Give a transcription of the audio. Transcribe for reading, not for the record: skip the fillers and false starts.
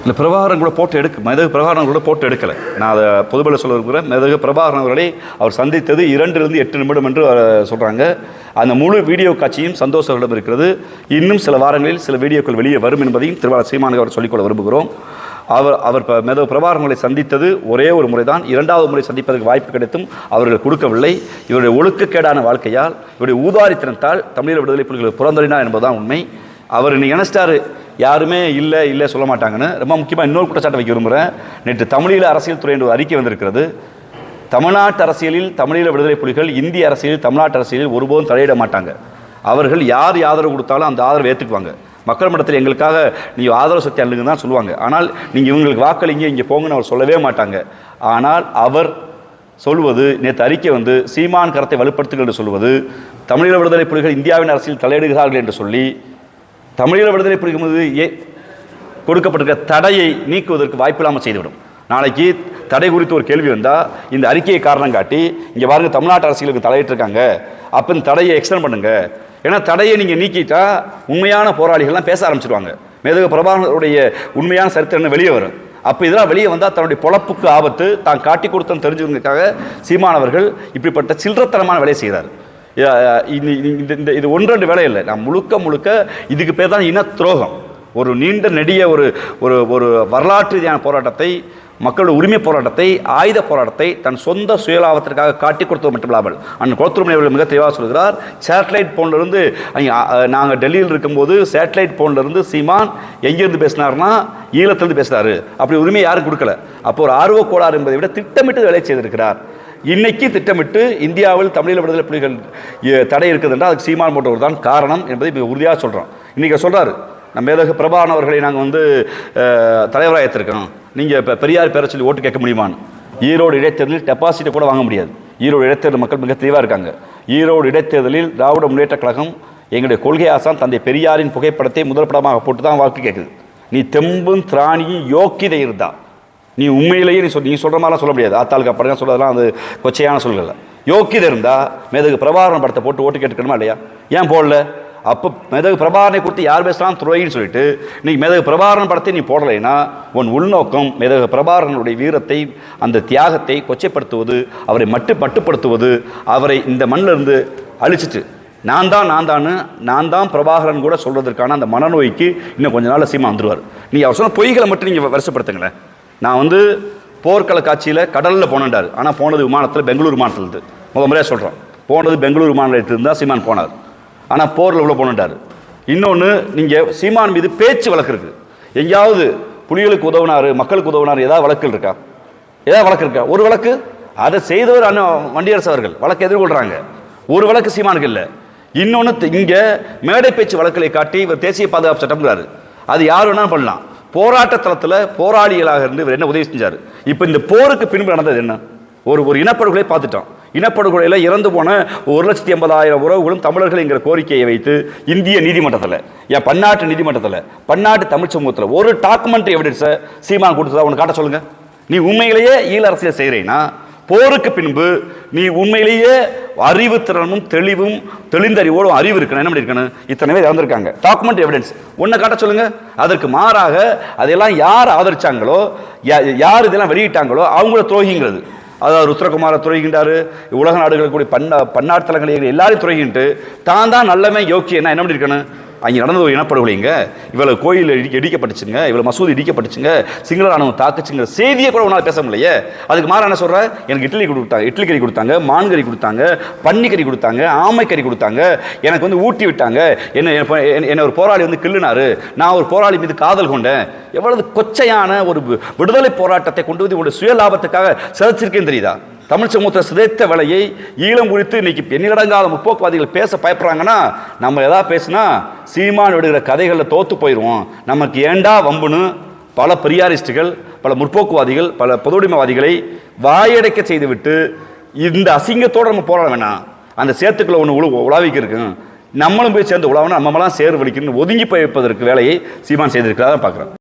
இல்லை, பிரபாகரன் கூட போட்டு மெதகு பிரபாகரன் கூட போட்டு எடுக்கலை. நான் அதை பொதுபல சொல்ல இருக்கிறேன். மெதகு பிரபாகரன் அவர்களை அவர் சந்தித்தது 2 to 8 நிமிடம் என்று சொல்கிறாங்க. அந்த முழு வீடியோ காட்சியும் சந்தோஷங்களிடம் இருக்கிறது. இன்னும் சில வாரங்களில் சில வீடியோக்கள் வெளியே வரும் என்பதையும் திருவாளர் சீமான் அவர் சொல்லிக்கொள்ள விரும்புகிறோம். அவர் மெதகு பிரபாகரனை சந்தித்தது ஒரே ஒரு முறை தான். 2வது முறை சந்திப்பதற்கு வாய்ப்பு கிடைத்தும் அவர்கள் கொடுக்கவில்லை. இவருடைய ஒழுக்கக்கேடான வாழ்க்கையால், இவருடைய ஊதாரித்தனத்தால் தமிழீழ விடுதலை புலிகள் புறந்தறினார் என்பதுதான் உண்மை. அவர் இன்னைக்கு நினைச்சிட்டாரு யாருமே இல்லை சொல்ல மாட்டாங்கன்னு. ரொம்ப முக்கியமாக இன்னொரு குற்றச்சாட்டை வைக்க விரும்புகிறேன். நேற்று தமிழீழ அரசியல் துறை என்ற ஒரு அறிக்கை வந்திருக்கிறது. தமிழ்நாட்டு அரசியலில் தமிழீழ விடுதலை புலிகள் இந்திய அரசியலில் தமிழ்நாட்டு அரசியலில் ஒருபோதும் தலையிட மாட்டாங்க. அவர்கள் யார் ஆதரவு கொடுத்தாலும் அந்த ஆதரவை ஏற்றுக்குவாங்க. மக்கள் மன்றத்தில் எங்களுக்காக நீங்கள் ஆதரவு சக்தி அள்ளுங்க தான் சொல்லுவாங்க. ஆனால் நீங்கள் இவங்களுக்கு வாக்களிங்க, இங்கே போங்கன்னு அவர் சொல்லவே மாட்டாங்க. ஆனால் அவர் சொல்வது, நேற்று அறிக்கை சீமான் கரத்தை வலுப்படுத்துங்கள் என்று சொல்வது, தமிழீழ விடுதலை புலிகள் இந்தியாவின் அரசியல் தலையிடுகிறார்கள் என்று சொல்லி தமிழீழ விடுதலை புலிகள் மீது கொடுக்கப்பட்டிருக்கிற தடையை நீக்குவதற்கு வாய்ப்பில்லாமல் செய்துவிடும். நாளைக்கு தடை குறித்து ஒரு கேள்வி வந்தால் இந்த அறிக்கையை காரணம் காட்டி இங்கே பாருங்க தமிழ்நாட்டு அரசியலுக்கு தலையிட்டிருக்காங்க, அப்போ இந்த தடையை எக்ஸ்டெண்ட் பண்ணுங்க. ஏன்னா தடையை நீங்கள் நீக்கிட்டா உண்மையான போராளிகள்லாம் பேச ஆரம்பிச்சிடுவாங்க. மெதகு பிரபாகரனுடைய உண்மையான சரித்திரம் வெளியே வரும். அப்போ இதெல்லாம் வெளியே வந்தால் தன்னுடைய பொழப்புக்கு ஆபத்து, தான் காட்டி கொடுத்தன்னு தெரிஞ்சுக்கிறதுக்காக சீமானவர்கள் இப்படிப்பட்ட சில்லறத்தனமான வேலையை செய்கிறார். இது 1-2 வேலை இல்லை. நான் முழுக்க இதுக்கு பேர் தான் இன துரோகம். ஒரு நீண்ட நெடிய ஒரு வரலாற்று ரீதியான போராட்டத்தை, மக்களுடைய உரிமை போராட்டத்தை, ஆயுத போராட்டத்தை தன் சொந்த சுயலாபத்திற்காக காட்டி கொடுத்தது மட்டுமில்லாமல் அண்ணன் குளத்தூர்மணி அவர்கள் மிக தெளிவாக சொல்கிறார். சேட்டலைட் ஃபோன்லேருந்து நாங்கள் டெல்லியில் இருக்கும்போது சேட்டலைட் ஃபோன்லேருந்து சீமான் எங்கேருந்து பேசினார்னா ஈழத்திலிருந்து பேசுகிறாரு. அப்படி உரிமை யாரும் கொடுக்கல. அப்போ ஒரு ஆர்வ கோளாறு என்பதை விட திட்டமிட்டு வேலை செய்திருக்கிறார். இன்னைக்கு திட்டமிட்டு இந்தியாவில் தமிழீழ விடுதலை புலிகள் தடை இருக்குது என்றால் அதுக்கு சீமான் போட்டவர் தான் காரணம் என்பதை மிக உறுதியாக சொல்கிறோம். இன்றைக்கி சொல்கிறார், நம்ம மெதகு பிரபாகரன் அவர்களை நாங்கள் தலைவராக ஏற்றிருக்கோம், நீங்கள் இப்போ பெரியார் பேரை சொல்லி ஓட்டு கேட்க முடியுமான்னு. ஈரோடு இடைத்தேர்தலில் டெபாசிட்டை கூட வாங்க முடியாது. ஈரோடு இடைத்தேர்தல் மக்கள் மிக தெளிவாக இருக்காங்க. ஈரோடு இடைத்தேர்தலில் திராவிட முன்னேற்ற கழகம் எங்களுடைய கொள்கை ஆசான் தந்தை பெரியாரின் புகைப்படத்தை முதல் படமாக போட்டு தான் வாக்கு கேட்குது. நீ தெம்பும் திராணியும் யோக்கியதை இருந்தா நீ உண்மையிலேயே நீ சொல்கிற மாதிரிலாம் சொல்ல முடியாது. ஆத்தாளுக்கு அப்படிலாம் சொல்கிறதெல்லாம் அது கொச்சையான சொல்கள். யோக்கியதை இருந்தால் மெதகு பிரபாகரன் படத்தை போட்டு ஓட்டு கேட்டுக்கணுமா இல்லையா? ஏன் போடல? அப்போ மெதகு பிரபாகரனை குறித்து யார் பேசலாம் துறைன்னு சொல்லிட்டு நீ மெதகு பிரபாகரன் படத்தை நீ போடலைன்னா உன் உள்நோக்கம் மெதகு பிரபாகரனுடைய வீரத்தை, அந்த தியாகத்தை கொச்சைப்படுத்துவது, அவரை மட்டுப்படுத்துவது, அவரை இந்த மண்ணிலிருந்து அழிச்சிட்டு நான் தான் பிரபாகரன் கூட சொல்வதற்கான அந்த மனநோய்க்கு இன்னும் கொஞ்ச நாள் சீமா வந்துடுவார். நீங்கள் அவர் சொன்ன பொய்களை மட்டும் நீங்கள் வருஷப்படுத்துங்களேன். நான் போர்க்கள காட்சியில் கடலில் போனேன்டார். ஆனால் போனது விமானத்தில், பெங்களூர் விமானத்திலிருந்து. முறையாக சொல்கிறோம், போனது பெங்களூர் விமான நிலையத்திலிருந்து தான் சீமான் போனார். ஆனால் போரில் உள்ள போனேன்டார். இன்னொன்று, நீங்கள் சீமான் மீது பேச்சு வழக்கு இருக்குது. எங்கேயாவது புலிகளுக்கு உதவினார், மக்களுக்கு உதவினார், ஏதாவது வழக்குகள் இருக்கா? ஒரு வழக்கு அதை செய்தவர் அண்ணன் வண்டியரசு அவர்கள் வழக்கு எதிர்கொள்கிறாங்க. ஒரு வழக்கு சீமானுக்கு இல்லை. இன்னொன்று, இங்கே மேடை பேச்சு வழக்குகளை காட்டி இவர் தேசிய பாதுகாப்பு சட்டம்ங்கிறாரு. அது யார் வேணாலும் பண்ணலாம். போராட்ட தளத்தில் போராளிகளாக இருந்து இவர் என்ன உதவி செஞ்சார்? இப்போ இந்த போருக்கு பின்பு நடந்தது என்ன? ஒரு இனப்படுகொலை பார்த்துட்டோம். இனப்படுகொலையில் இறந்து போன 1,80,000 உறவுகளும் தமிழர்கள் என்கிற கோரிக்கையை வைத்து இந்திய நீதிமன்றத்தில், பன்னாட்டு நீதிமன்றத்தில், பன்னாட்டு தமிழ் சமூகத்தில் ஒரு டாக்குமெண்ட்ரி எவிடன்ஸை சீமான் கொடுத்ததா ஒன்று காட்ட சொல்லுங்கள். நீ உண்மையிலேயே ஈழ அரசியல் செய்கிறேன்னா போருக்கு பின்பு நீ உண்மையிலேயே அறிவு திறனும் தெளிந்தறிவோடும் அறிவு இருக்கணும். என்ன பண்ணிருக்கணும்? இத்தனை பேர் இறந்துருக்காங்க, டாக்குமெண்ட் எவிடன்ஸ் ஒன்றை காட்ட சொல்லுங்க. அதற்கு மாறாக அதெல்லாம் யார் ஆதரிச்சாங்களோ, யார் இதெல்லாம் வெளியிட்டாங்களோ அவங்கள துரோகிங்கிறது. அதாவது ருத்ரகுமாரை துரோகின்றாரு, உலக நாடுகளுக்கு கூடிய பன்னாட்டு தலங்களை எல்லாரையும் துரோகின்ட்டு தான் நல்லவன் யோக்கியன்னா என்ன பண்ணிருக்கணும்? அங்கே நடந்தது ஒரு இனப்படுகொலைங்க, இவ்வளவு கோயில் இடிக்கப்பட்டுச்சுங்க, இவ்வளவு மசூதி இடிக்கப்பட்டுச்சுங்க, சிங்கள ராணுவம் தாக்குச்சுங்க செய்தியை கூட ஒன்றால் பேச முடியலையே. அதுக்கு மாற என்ன சொல்கிறேன்? எனக்கு இட்லி கறி கொடுத்தாங்க, மான் கறி கொடுத்தாங்க, பன்னிக்கறி கொடுத்தாங்க, ஆமை கறி கொடுத்தாங்க, எனக்கு ஊட்டி விட்டாங்க, என்ன ஒரு போராளி கிள்ளுனாரு, நான் ஒரு போராளி மீது காதல் கொண்டேன். எவ்வளவு கொச்சையான ஒரு விடுதலை போராட்டத்தை கொண்டு வந்து உங்களுடைய சுய லாபத்துக்காக சிதைச்சிருக்கேன்னு தெரியுதா? தமிழ் சமூகத்தை சிதைத்த வேலையை ஈழம் குறித்து இன்னைக்கு எண்ணிலடங்காத முற்போக்குவாதிகள் பேச பயப்படுறாங்கன்னா நம்ம எதாவது பேசினா சீமான் விடுகிற கதைகளில் தோத்து போயிடுவோம். நமக்கு ஏண்டா வம்புன்னு பல பெரியாரிஸ்டுகள், பல முற்போக்குவாதிகள், பல பொதுவுடைமைவாதிகளை வாயடைக்க செய்துவிட்டு இந்த அசிங்கத்தோடு நம்ம போராட வேணாம். அந்த சேத்துக்களை ஒன்று உலாவிக்கு இருக்கு, நம்மளும் போய் சேர்ந்து உலாவனா நம்மளாம் சேர் வலிக்கணும்னு ஒதுங்கி போய் வைப்பதற்கு வேலையை சீமான் செய்திருக்கிறதா பார்க்குறேன்.